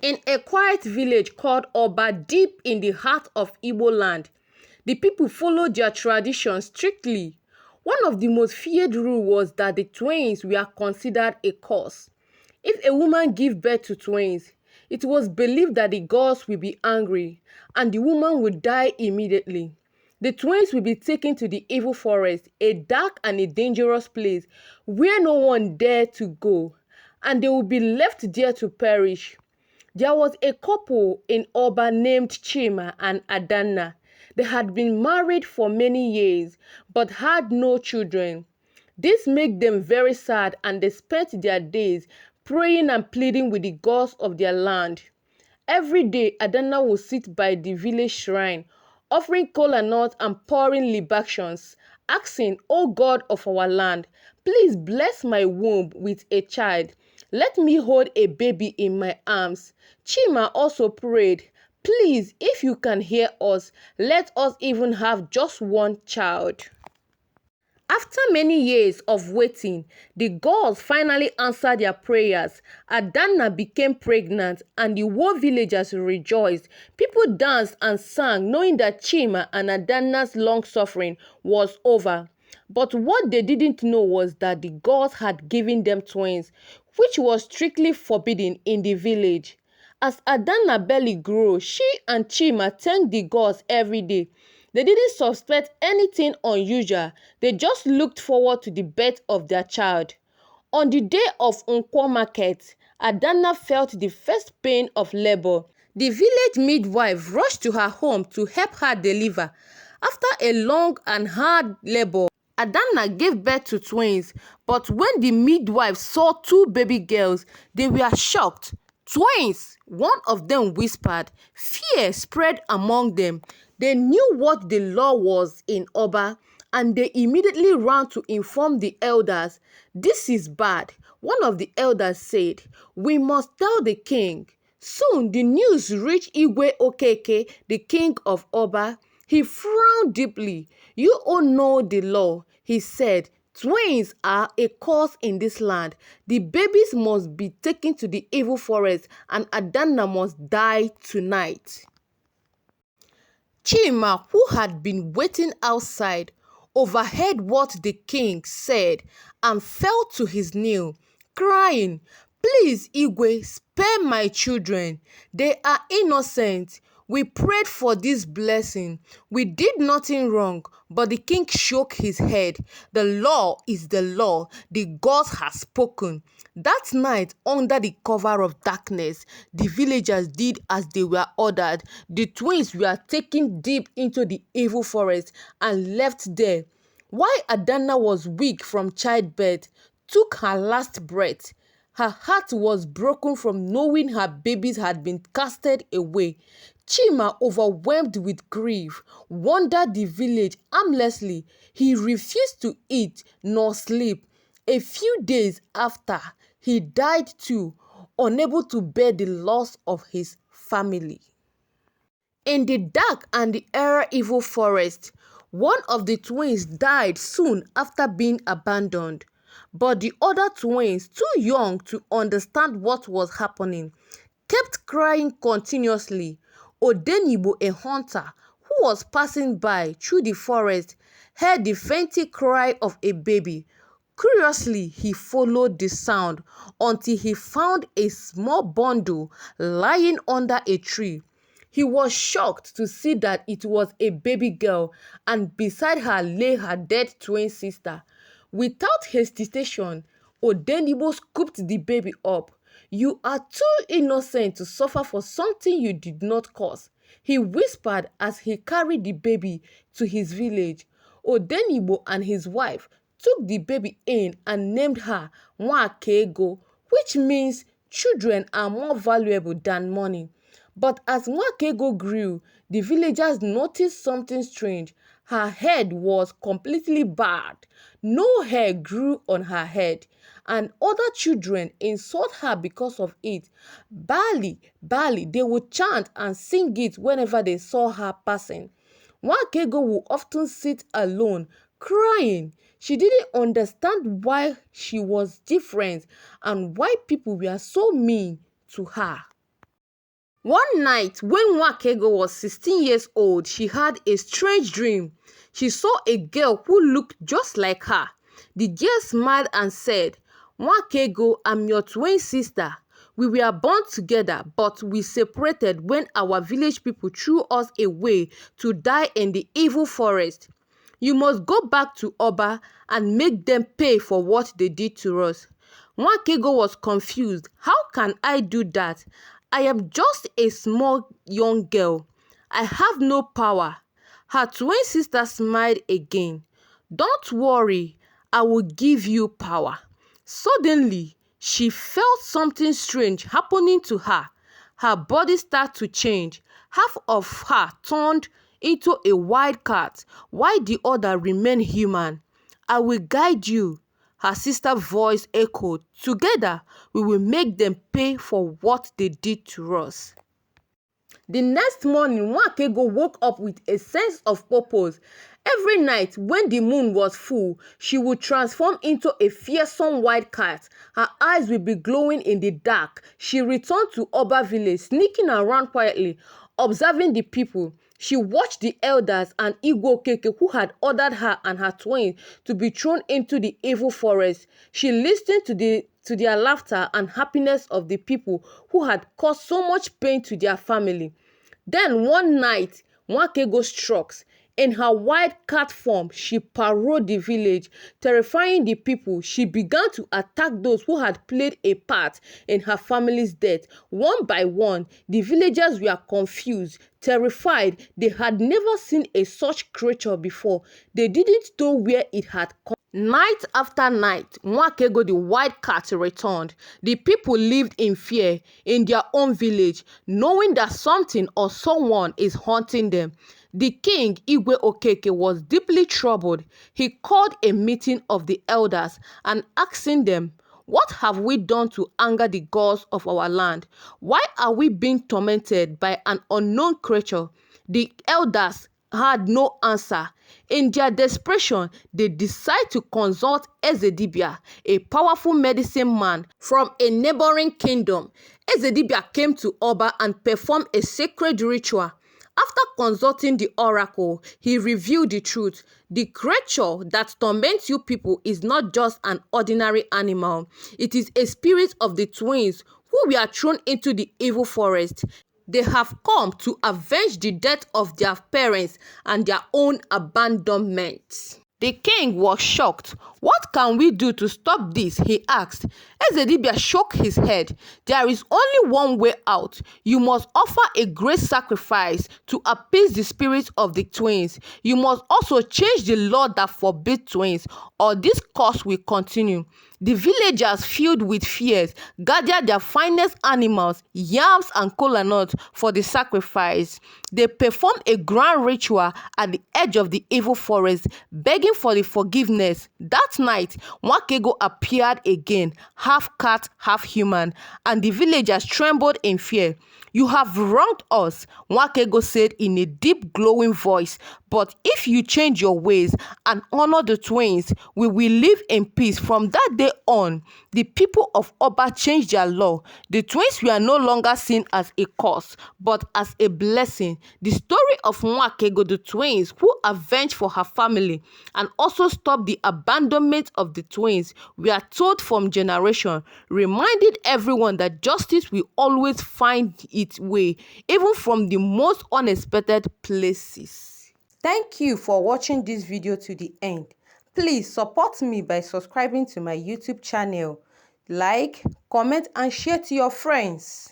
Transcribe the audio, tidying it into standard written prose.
In a quiet village called Oba deep in the heart of Igbo land, the people followed their traditions strictly. One of the most feared rules was that the twins were considered a curse. If a woman gave birth to twins, it was believed that the gods would be angry and the woman would die immediately. The twins would be taken to the evil forest, a dark and a dangerous place where no one dared to go, and they would be left there to perish. There was a couple in Oba named Chima and Adanna. They had been married for many years but had no children. This made them very sad and they spent their days praying and pleading with the gods of their land. Every day, Adanna would sit by the village shrine, offering kola nuts and pouring libations, asking, "O God of our land, please bless my womb with a child. Let me hold a baby in my arms." Chima also prayed, "Please, if you can hear us, let us even have just one child." After many years of waiting, the gods finally answered their prayers. Adanna became pregnant and the whole villagers rejoiced. People danced and sang, knowing that Chima and Adanna's long suffering was over. But what they didn't know was that the gods had given them twins, which was strictly forbidden in the village. As Adanna's belly grew, she and Chima thanked the gods every day. They didn't suspect anything unusual, they just looked forward to the birth of their child. On the day of Nkwo market, Adanna felt the first pain of labor. The village midwife rushed to her home to help her deliver. After a long and hard labor, Adanna gave birth to twins, but when the midwife saw two baby girls, they were shocked. "Twins!" one of them whispered. Fear spread among them. They knew what the law was in Oba, and they immediately ran to inform the elders. "This is bad," one of the elders said. "We must tell the king." Soon the news reached Igwe Okeke, the king of Oba. He frowned deeply. "You all know the law," he said. "Twins are a curse in this land. The babies must be taken to the evil forest and Adanna must die tonight." Chima, who had been waiting outside, overheard what the king said and fell to his knee, crying, "Please, Igwe, spare my children. They are innocent. We prayed for this blessing. We did nothing wrong." But the king shook his head. "The law is the law. The gods have spoken." That night, under the cover of darkness, the villagers did as they were ordered. The twins were taken deep into the evil forest and left there. While Adanna was weak from childbirth, took her last breath, her heart was broken from knowing her babies had been casted away. Chima, overwhelmed with grief, wandered the village aimlessly. He refused to eat nor sleep. A few days after, he died too, unable to bear the loss of his family. In the dark and the evil forest, one of the twins died soon after being abandoned. But the other twins, too young to understand what was happening, kept crying continuously. Odenibo, a hunter who was passing by through the forest, heard the faint cry of a baby. Curiously, he followed the sound until he found a small bundle lying under a tree. He was shocked to see that it was a baby girl, and beside her lay her dead twin sister. Without hesitation, Odenibo scooped the baby up. "You are too innocent to suffer for something you did not cause," he whispered as he carried the baby to his village. Odenibo and his wife took the baby in and named her Nwakego, which means children are more valuable than money. But as Nwakego grew, the villagers noticed something strange. Her head was completely bald. No hair grew on her head, and other children insult her because of it. "Bali, Bali," they would chant and sing it whenever they saw her passing. Nwakego would often sit alone, crying. She didn't understand why she was different and why people were so mean to her. One night when Nwakego was 16 years old, she had a strange dream. She saw a girl who looked just like her. The girl smiled and said, "Nwakego, I'm your twin sister. We were born together, but we separated when our village people threw us away to die in the evil forest. You must go back to Oba and make them pay for what they did to us." Nwakego was confused. "How can I do that? I am just a small young girl. I have no power." Her twin sister smiled again. "Don't worry, I will give you power." Suddenly, she felt something strange happening to her. Her body started to change. Half of her turned into a wild cat, while the other remained human. "I will guide you," her sister's voice echoed. "Together, we will make them pay for what they did to us." The next morning, Nwakego woke up with a sense of purpose. Every night, when the moon was full, she would transform into a fearsome white cat. Her eyes would be glowing in the dark. She returned to Oba village, sneaking around quietly, observing the people. She watched the elders and Igwe Okeke, who had ordered her and her twins to be thrown into the evil forest. She listened to their laughter and happiness of the people who had caused so much pain to their family. Then one night, Nwakego struck. In her white cat form, she paroled the village, terrifying the people. She began to attack those who had played a part in her family's death. One by one, the villagers were confused, terrified. They had never seen a such creature before. They didn't know where it had come. Night after night, Nwakego the white cat returned. The people lived in fear in their own village, knowing that something or someone is haunting them. The king, Igwe Okeke, was deeply troubled. He called a meeting of the elders and asking them, "What have we done to anger the gods of our land? Why are we being tormented by an unknown creature?" The elders had no answer. In their desperation, they decided to consult Ezedibia, a powerful medicine man from a neighboring kingdom. Ezedibia came to Oba and performed a sacred ritual. After consulting the oracle, he revealed the truth. The creature that torments you people is not just an ordinary animal. It is a spirit of the twins who were thrown into the evil forest. They have come to avenge the death of their parents and their own abandonment. The king was shocked. "What can we do to stop this?" he asked. Ezedibia shook his head. "There is only one way out. You must offer a great sacrifice to appease the spirits of the twins. You must also change the law that forbids twins, or this curse will continue." The villagers, filled with fears, gathered their finest animals, yams and kola nuts, for the sacrifice. They performed a grand ritual at the edge of the evil forest, begging for the forgiveness. That night, Nwakego appeared again, half cat, half human, and the villagers trembled in fear. "You have wronged us," Nwakego said in a deep, glowing voice. "But if you change your ways and honor the twins, we will live in peace." From that day on, the people of Oba changed their law. The twins were no longer seen as a curse, but as a blessing. The story of Nwakego the twins, who avenged for her family and also stopped the abandonment of the twins, were told from generation, reminded everyone that justice will always find its way, even from the most unexpected places. Thank you for watching this video to the end. Please support me by subscribing to my YouTube channel. Like, comment and share to your friends.